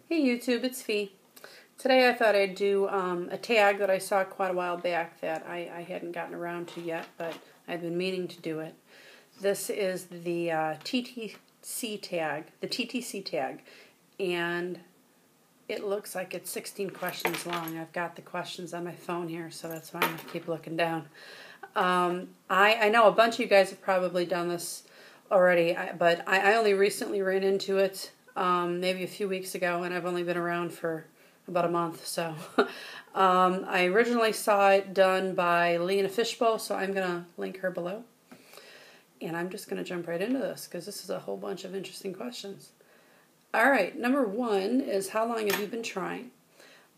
Hey YouTube, it's Fee. Today I thought I'd do a tag that I saw quite a while back that I hadn't gotten around to yet, but I've been meaning to do it. This is the TTC tag, and it looks like it's 16 questions long. I've got the questions on my phone here, so that's why I'm going to keep looking down. I know a bunch of you guys have probably done this already, but I only recently ran into it. Maybe a few weeks ago, and I've only been around for about a month, so I originally saw it done by Leigh Inafishbowl, so I'm going to link her below, and I'm just going to jump right into this, because this is a whole bunch of interesting questions. Alright, number one is, how long have you been trying?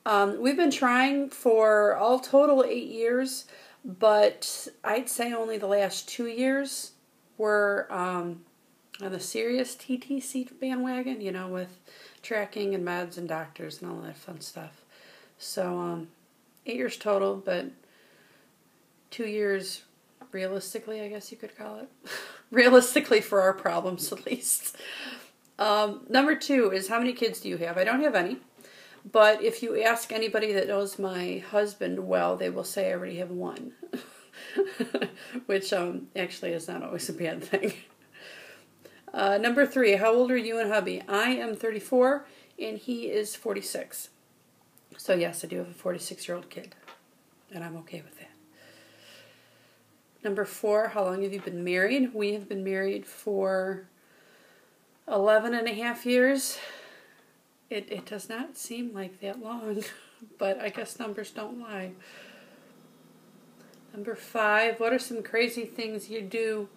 We've been trying for all total 8 years, but I'd say only the last 2 years were on the serious TTC bandwagon, you know, with tracking and meds and doctors and all that fun stuff. So 8 years total, but 2 years realistically, I guess you could call it. Realistically for our problems, at least. Number two is, how many kids do you have? I don't have any, but if you ask anybody that knows my husband well, they will say I already have one. Which actually is not always a bad thing. Number three, how old are you and hubby? I am 34 and he is 46. So yes, I do have a 46-year-old kid, and I'm okay with that. Number four, how long have you been married? We have been married for 11.5 years. It does not seem like that long, but I guess numbers don't lie. Number five, what are some crazy things you do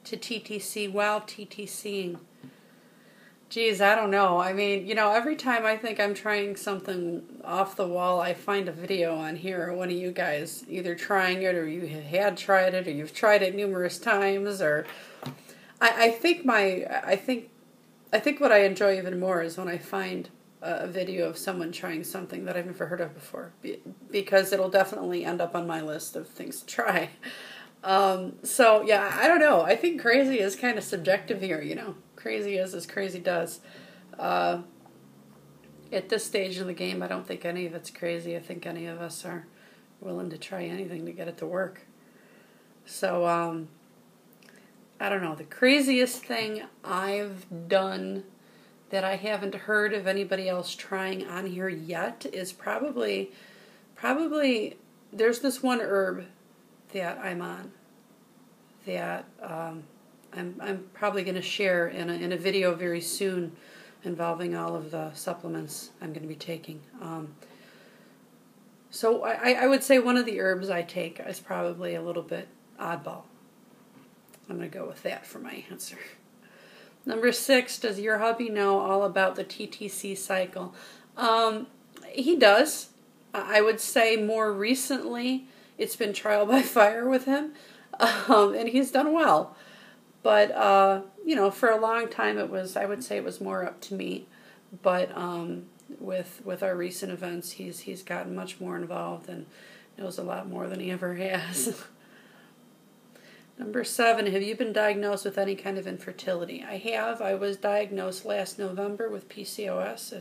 to TTC while TTCing? Geez, I don't know. I mean, you know, every time I think I'm trying something off the wall, I find a video on here, or one of you guys either trying it, or you had tried it, or you've tried it numerous times, or I think what I enjoy even more is when I find a video of someone trying something that I've never heard of before, because it'll definitely end up on my list of things to try. So yeah, I don't know. I think crazy is kind of subjective here, you know. Crazy is as crazy does. At this stage in the game, I don't think any of it's crazy. I think any of us are willing to try anything to get it to work. So, I don't know. The craziest thing I've done that I haven't heard of anybody else trying on here yet is probably there's this one herb that I'm on that I'm probably going to share in a video very soon involving all of the supplements I'm going to be taking. So I would say one of the herbs I take is probably a little bit oddball. I'm going to go with that for my answer. Number six, does your hubby know all about the TTC cycle? He does. I would say more recently it's been trial by fire with him, and he's done well. But, you know, for a long time I would say it was more up to me. But with our recent events, he's gotten much more involved and knows a lot more than he ever has. Number seven, have you been diagnosed with any kind of infertility? I have. I was diagnosed last November with PCOS.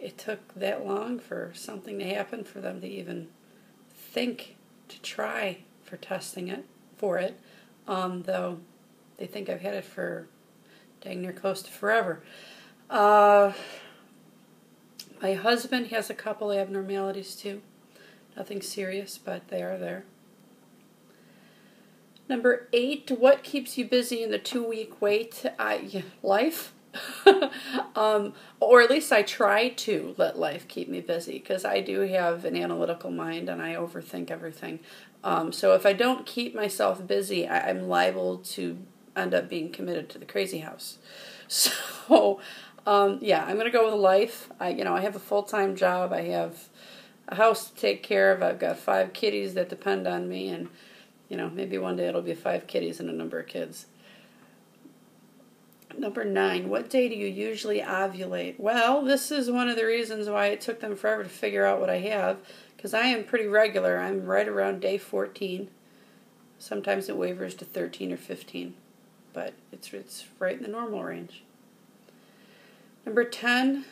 It took that long for something to happen for them to even think to try for testing for it, though they think I've had it for dang near close to forever. My husband has a couple abnormalities too. Nothing serious, but they are there. Number eight, what keeps you busy in the 2-week wait? Life. Or at least I try to let life keep me busy, because I do have an analytical mind and I overthink everything. So if I don't keep myself busy, I'm liable to end up being committed to the crazy house. So yeah, I'm going to go with life. I have a full-time job. I have a house to take care of. I've got 5 kitties that depend on me, and you know, maybe one day it'll be 5 kitties and a number of kids. Number 9, what day do you usually ovulate? Well, this is one of the reasons why it took them forever to figure out what I have, because I am pretty regular. I'm right around day 14. Sometimes it wavers to 13 or 15, but it's right in the normal range. Number 10,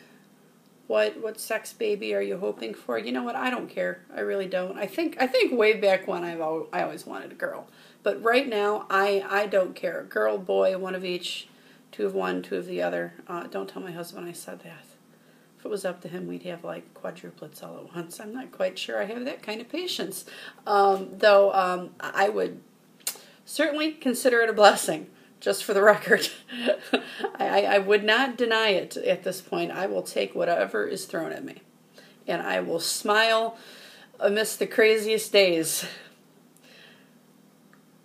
what sex baby are you hoping for? You know what? I don't care. I really don't. I think way back when I always wanted a girl, but right now I don't care. Girl, boy, one of each, two of one, two of the other. Don't tell my husband I said that. If it was up to him, we'd have like quadruplets all at once. I'm not quite sure I have that kind of patience. Though I would certainly consider it a blessing, just for the record. I would not deny it at this point. I will take whatever is thrown at me. And I will smile amidst the craziest days.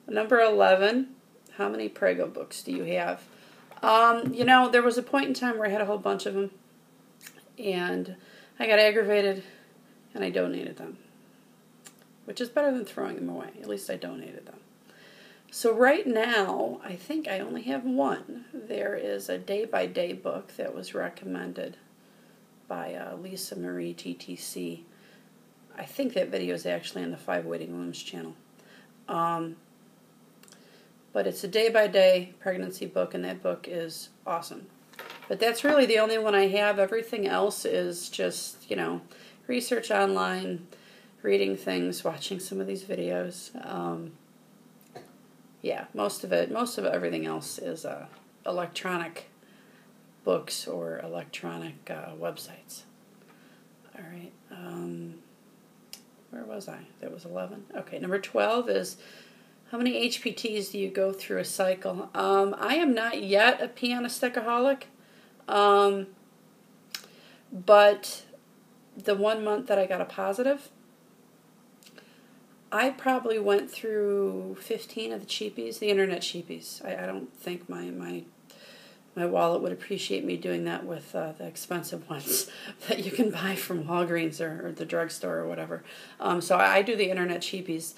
Number 11, how many preggo books do you have? You know, there was a point in time where I had a whole bunch of them. And I got aggravated, and I donated them, which is better than throwing them away. At least I donated them. So right now, I think I only have one. There is a day-by-day book that was recommended by Lisa Marie TTC. I think that video is actually on the 5 Waiting Rooms channel. But it's a day-by-day pregnancy book, and that book is awesome. But that's really the only one I have. Everything else is just, you know, research online, reading things, watching some of these videos. Yeah, most of everything else is electronic books or electronic websites. All right. Where was I? That was 11. Okay, number 12 is, how many HPTs do you go through a cycle? I am not yet a pee on a stickaholic. But the 1 month that I got a positive, I probably went through 15 of the cheapies, the internet cheapies. I don't think my wallet would appreciate me doing that with the expensive ones that you can buy from Walgreens or the drugstore or whatever. So I do the internet cheapies.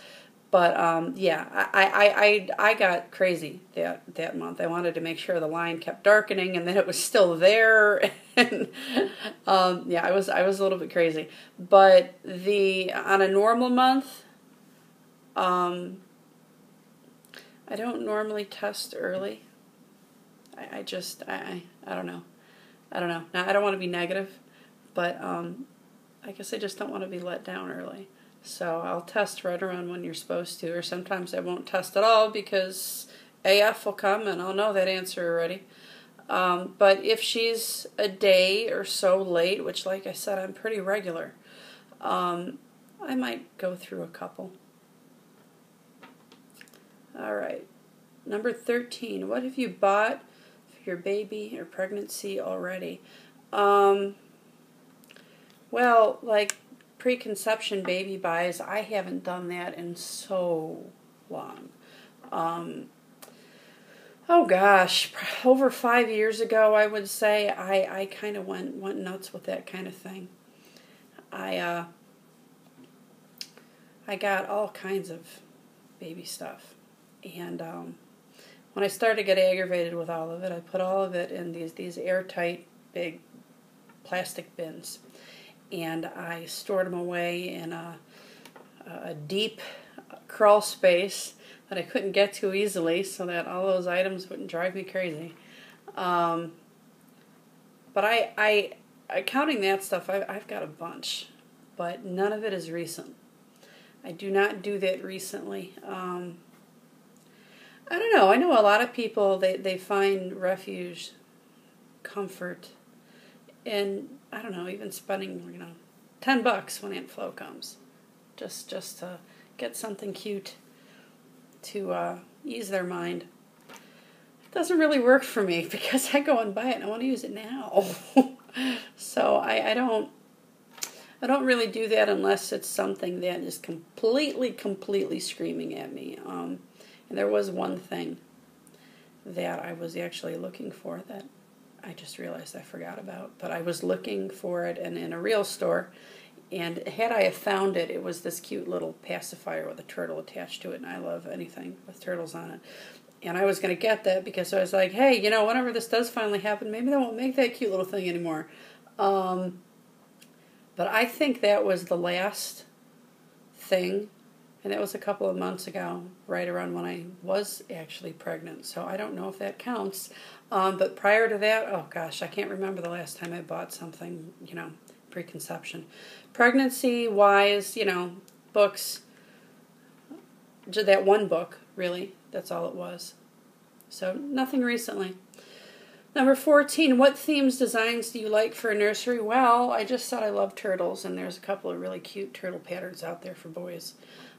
But yeah, I got crazy that month. I wanted to make sure the line kept darkening and that it was still there. And yeah, I was a little bit crazy. But on a normal month, I don't normally test early. I don't know. Now, I don't want to be negative, but I guess I just don't want to be let down early. So I'll test right around when you're supposed to, or sometimes I won't test at all because AF will come and I'll know that answer already. But if she's a day or so late, which like I said, I'm pretty regular, I might go through a couple. All right. Number 13, what have you bought for your baby or pregnancy already? Well, like preconception baby buys, I haven't done that in so long. Oh gosh, over 5 years ago, I would say I kind of went nuts with that kind of thing. I got all kinds of baby stuff, and when I started to get aggravated with all of it, I put all of it in these airtight big plastic bins. And I stored them away in a deep crawl space that I couldn't get to easily so that all those items wouldn't drive me crazy. But I counting that stuff, I've got a bunch, but none of it is recent. I do not do that recently. I don't know. I know a lot of people, they find refuge, comfort, and I don't know, even spending, $10 when Aunt Flo comes, just to get something cute to ease their mind. It doesn't really work for me because I go and buy it and I want to use it now. So I don't really do that unless it's something that is completely screaming at me. And there was one thing that I was actually looking for that I just realized I forgot about, but I was looking for it in a real store, and had I have found it, it was this cute little pacifier with a turtle attached to it, and I love anything with turtles on it. And I was going to get that because I was like, hey, whenever this does finally happen, maybe they won't make that cute little thing anymore. But I think that was the last thing And that was a couple of months ago, right around when I was actually pregnant. So I don't know if that counts. But prior to that, oh gosh, I can't remember the last time I bought something, preconception. Pregnancy-wise, books, just that one book, really. That's all it was. So nothing recently. Number 14, what themes, designs do you like for a nursery? Well, I just said I love turtles, and there's a couple of really cute turtle patterns out there for boys.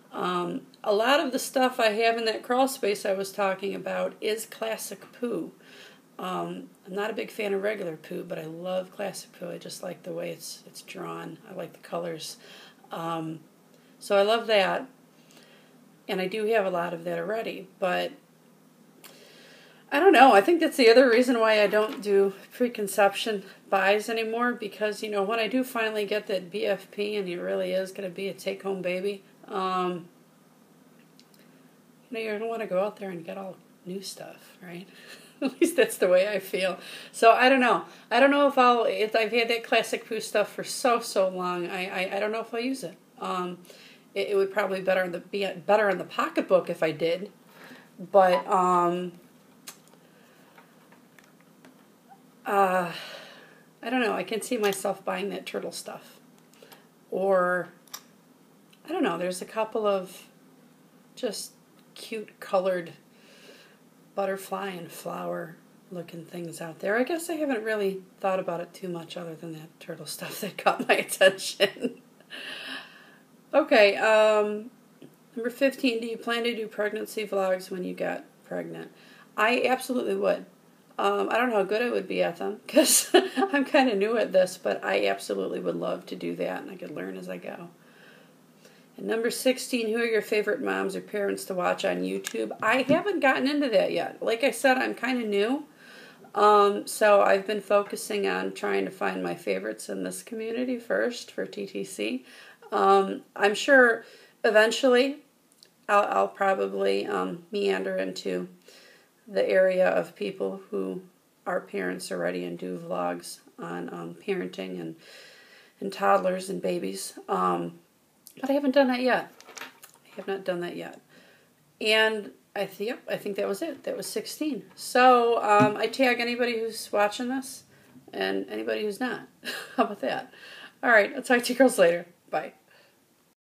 A lot of the stuff I have in that crawl space I was talking about is classic poo. I'm not a big fan of regular poo, but I love classic poo. I just like the way it's drawn. I like the colors. So I love that. And I do have a lot of that already, but I don't know. I think that's the other reason why I don't do preconception buys anymore, because, when I do finally get that BFP and it really is going to be a take-home baby, you're going to want to go out there and get all new stuff, right? At least that's the way I feel. So I don't know. I don't know if I've had that classic poo stuff for so long. I don't know if I'll use it. It would probably be better in the pocketbook if I did, but I don't know. I can see myself buying that turtle stuff, or I don't know. There's a couple of just cute colored butterfly and flower looking things out there. I guess I haven't really thought about it too much other than that turtle stuff that caught my attention. Okay, number 15, do you plan to do pregnancy vlogs when you get pregnant? I absolutely would. I don't know how good I would be at them, because I'm kind of new at this, but I absolutely would love to do that, and I could learn as I go. And number 16, who are your favorite moms or parents to watch on YouTube? I haven't gotten into that yet. Like I said, I'm kind of new, so I've been focusing on trying to find my favorites in this community first for TTC. I'm sure eventually I'll probably meander into the area of people who are parents already and do vlogs on parenting and toddlers and babies. But I haven't done that yet. I have not done that yet. And I think that was it. That was 16. So I tag anybody who's watching this and anybody who's not. How about that? All right, I'll talk to you girls later. Bye.